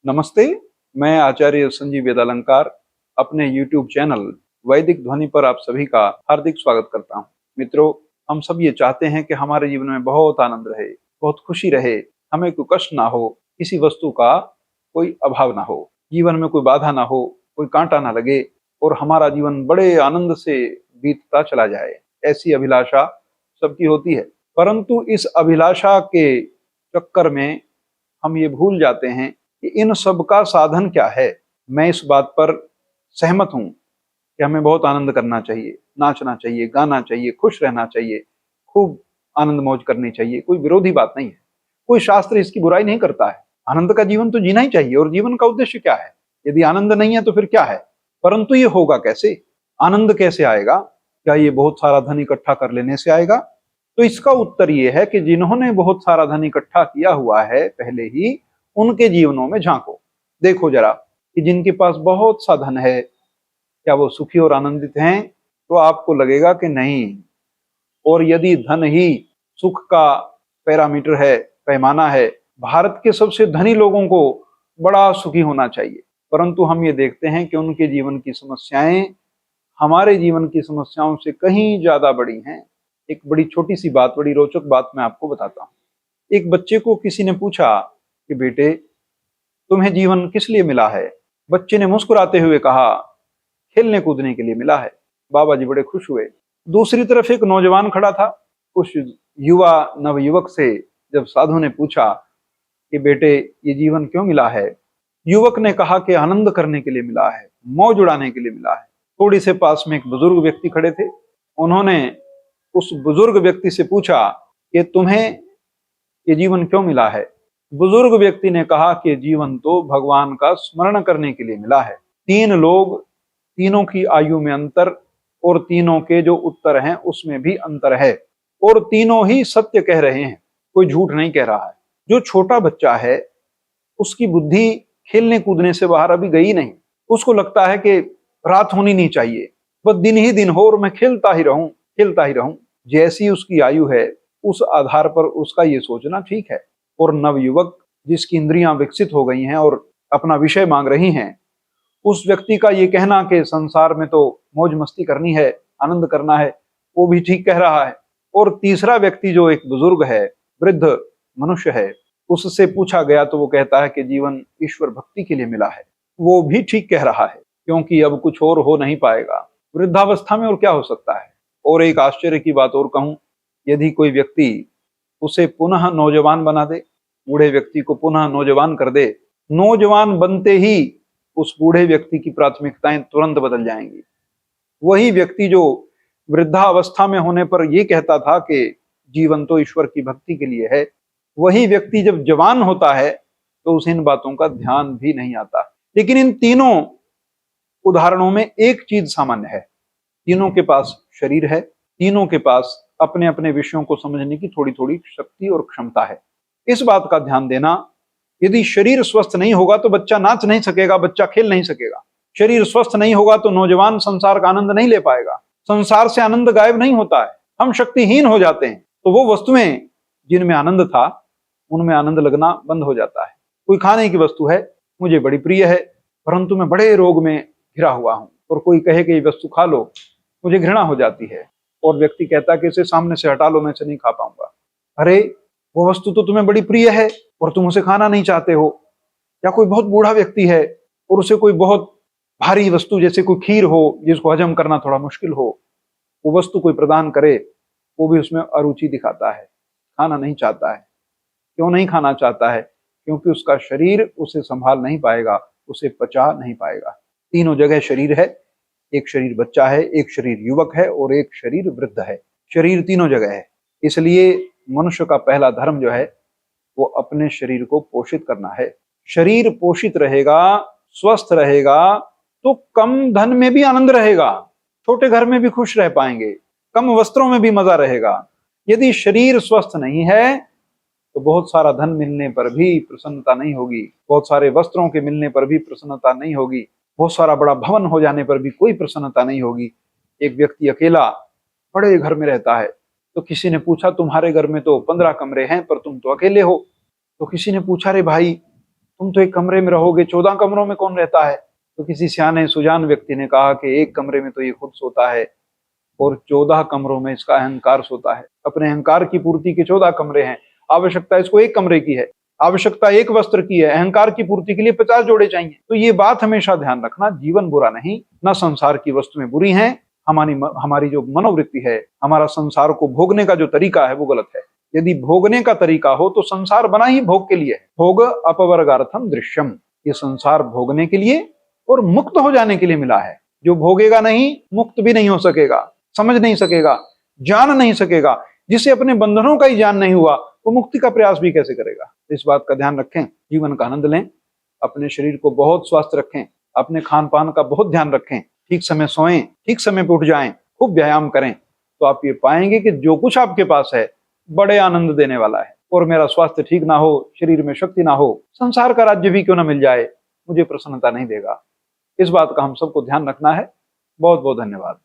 नमस्ते। मैं आचार्य संजीव वेदालंकार अपने YouTube चैनल वैदिक ध्वनि पर आप सभी का हार्दिक स्वागत करता हूं। मित्रों, हम सब ये चाहते हैं कि हमारे जीवन में बहुत आनंद रहे, बहुत खुशी रहे, हमें कोई कष्ट ना हो, किसी वस्तु का कोई अभाव ना हो, जीवन में कोई बाधा ना हो, कोई कांटा ना लगे और हमारा जीवन बड़े आनंद से बीतता चला जाए। ऐसी अभिलाषा सबकी होती है, परंतु इस अभिलाषा के चक्कर में हम ये भूल जाते हैं कि इन सब का साधन क्या है। मैं इस बात पर सहमत हूं कि हमें बहुत आनंद करना चाहिए, नाचना चाहिए, गाना चाहिए, खुश रहना चाहिए, खूब आनंद मौज करनी चाहिए। कोई विरोधी बात नहीं है, कोई शास्त्र इसकी बुराई नहीं करता है। आनंद का जीवन तो जीना ही चाहिए। और जीवन का उद्देश्य क्या है? यदि आनंद नहीं है तो फिर क्या है? परंतु ये होगा कैसे? आनंद कैसे आएगा? क्या ये बहुत सारा धन इकट्ठा कर लेने से आएगा? तो इसका उत्तर ये है कि जिन्होंने बहुत सारा धन इकट्ठा किया हुआ है पहले ही, उनके जीवनों में झांको, देखो जरा कि जिनके पास बहुत सा धन है, क्या वो सुखी और आनंदित हैं? तो आपको लगेगा कि नहीं। और यदि धन ही सुख का पैरामीटर है, पैमाना है, भारत के सबसे धनी लोगों को बड़ा सुखी होना चाहिए, परंतु हम ये देखते हैं कि उनके जीवन की समस्याएं हमारे जीवन की समस्याओं से कहीं ज्यादा बड़ी हैं। एक बड़ी छोटी सी बात, बड़ी रोचक बात मैं आपको बताता हूँ। एक बच्चे को किसी ने पूछा कि बेटे, तुम्हें जीवन किस लिए मिला है? बच्चे ने मुस्कुराते हुए कहा, खेलने कूदने के लिए मिला है। बाबा जी बड़े खुश हुए। दूसरी तरफ एक नौजवान खड़ा था। उस युवा नवयुवक से जब साधु ने पूछा कि बेटे, ये जीवन क्यों मिला है? युवक ने कहा कि आनंद करने के लिए मिला है, मौज उड़ाने के लिए मिला है। थोड़ी से पास में एक बुजुर्ग व्यक्ति खड़े थे। उन्होंने उस बुजुर्ग व्यक्ति से पूछा कि तुम्हें ये जीवन क्यों मिला है? बुजुर्ग व्यक्ति ने कहा कि जीवन तो भगवान का स्मरण करने के लिए मिला है। तीन लोग, तीनों की आयु में अंतर और तीनों के जो उत्तर हैं उसमें भी अंतर है, और तीनों ही सत्य कह रहे हैं, कोई झूठ नहीं कह रहा है। जो छोटा बच्चा है उसकी बुद्धि खेलने कूदने से बाहर अभी गई नहीं। उसको लगता है कि रात होनी नहीं चाहिए, बस दिन ही दिन हो और मैं खेलता ही रहूं, खेलता ही रहूं। जैसी उसकी आयु है उस आधार पर उसका ये सोचना ठीक है। और नवयुवक जिसकी इंद्रियां विकसित हो गई हैं और अपना विषय मांग रही हैं, उस व्यक्ति का ये कहना कि संसार में तो मौज मस्ती करनी है, आनंद करना है, वो भी ठीक कह रहा है। और तीसरा व्यक्ति जो एक बुजुर्ग है, वृद्ध मनुष्य है, उससे पूछा गया तो वो कहता है कि जीवन ईश्वर भक्ति के लिए मिला है। वो भी ठीक कह रहा है, क्योंकि अब कुछ और हो नहीं पाएगा। वृद्धावस्था में और क्या हो सकता है? और एक आश्चर्य की बात और कहूं, यदि कोई व्यक्ति उसे पुनः नौजवान बना दे, बूढ़े व्यक्ति को पुनः नौजवान कर दे, नौजवान बनते ही उस बूढ़े व्यक्ति की प्राथमिकताएं तुरंत बदल जाएंगी। वही व्यक्ति जो वृद्धावस्था में होने पर यह कहता था कि जीवन तो ईश्वर की भक्ति के लिए है, वही व्यक्ति जब जवान होता है तो उसे इन बातों का ध्यान भी नहीं आता। लेकिन इन तीनों उदाहरणों में एक चीज सामान्य है, तीनों के पास शरीर है, तीनों के पास अपने अपने विषयों को समझने की थोड़ी थोड़ी शक्ति और क्षमता है। इस बात का ध्यान देना, यदि शरीर स्वस्थ नहीं होगा तो बच्चा नाच नहीं सकेगा, बच्चा खेल नहीं सकेगा। शरीर स्वस्थ नहीं होगा तो नौजवान संसार का आनंद नहीं ले पाएगा। संसार से आनंद गायब नहीं होता है, हम शक्तिहीन हो जाते हैं। तो वो वस्तुएं जिनमें आनंद था उनमें आनंद लगना बंद हो जाता है। कोई खाने की वस्तु है, मुझे बड़ी प्रिय है, परंतु मैं बड़े रोग में घिरा हुआ हूं, और कोई कहे कि ये वस्तु खा लो, मुझे घृणा हो जाती है। और व्यक्ति कहता है कि इसे सामने से हटा लो, मैं इसे नहीं खा पाऊंगा। अरे, वो वस्तु तो तुम्हें बड़ी प्रिय है और तुम उसे खाना नहीं चाहते हो। या कोई बहुत बूढ़ा व्यक्ति है और उसे कोई बहुत भारी वस्तु, जैसे कोई खीर हो जिसको हजम करना थोड़ा मुश्किल हो, वो वस्तु कोई प्रदान करे, वो भी उसमें अरुचि दिखाता है, खाना नहीं चाहता है। क्यों नहीं खाना चाहता है? क्योंकि उसका शरीर उसे संभाल नहीं पाएगा, उसे पचा नहीं पाएगा। तीनों जगह शरीर है, एक शरीर बच्चा है, एक शरीर युवक है और एक शरीर वृद्ध है। शरीर तीनों जगह है। इसलिए मनुष्य का पहला धर्म जो है वो अपने शरीर को पोषित करना है। शरीर पोषित रहेगा, स्वस्थ रहेगा तो कम धन में भी आनंद रहेगा, छोटे घर में भी खुश रह पाएंगे, कम वस्त्रों में भी मजा रहेगा। यदि शरीर स्वस्थ नहीं है तो बहुत सारा धन मिलने पर भी प्रसन्नता नहीं होगी, बहुत सारे वस्त्रों के मिलने पर भी प्रसन्नता नहीं होगी, बहुत सारा बड़ा भवन हो जाने पर भी कोई प्रसन्नता नहीं होगी। एक व्यक्ति अकेला बड़े घर में रहता है, तो किसी ने पूछा तुम्हारे घर में तो 15 कमरे हैं पर तुम तो अकेले हो। तो किसी ने पूछा, रे भाई, तुम तो एक कमरे में रहोगे, 14 कमरों में कौन रहता है? तो किसी सियाने सुजान व्यक्ति ने कहा कि एक कमरे में तो ये खुद सोता है और 14 कमरों में इसका अहंकार सोता है। अपने अहंकार की पूर्ति के 14 कमरे हैं, आवश्यकता इसको एक कमरे की है, आवश्यकता एक वस्त्र की है, अहंकार की पूर्ति के लिए 50 जोड़े चाहिए। तो ये बात हमेशा ध्यान रखना, जीवन बुरा नहीं, न संसार की वस्तुएं बुरी हैं, हमारी जो मनोवृत्ति है, हमारा संसार को भोगने का जो तरीका है वो गलत है। यदि भोगने का तरीका हो तो संसार बना ही भोग के लिए है। भोग अपवर्गार्थम दृश्यम, ये संसार भोगने के लिए और मुक्त हो जाने के लिए मिला है। जो भोगेगा नहीं, मुक्त भी नहीं हो सकेगा, समझ नहीं सकेगा, जान नहीं सकेगा। जिसे अपने बंधनों का ही ज्ञान नहीं हुआ वो मुक्ति का प्रयास भी कैसे करेगा? इस बात का ध्यान रखें, जीवन का आनंद लें, अपने शरीर को बहुत स्वस्थ रखें, अपने खान पान का बहुत ध्यान रखें, ठीक समय सोएं, ठीक समय पे उठ जाएं, खूब व्यायाम करें, तो आप ये पाएंगे कि जो कुछ आपके पास है बड़े आनंद देने वाला है। और मेरा स्वास्थ्य ठीक ना हो, शरीर में शक्ति ना हो, संसार का राज्य भी क्यों ना मिल जाए, मुझे प्रसन्नता नहीं देगा। इस बात का हम सबको ध्यान रखना है। बहुत बहुत धन्यवाद।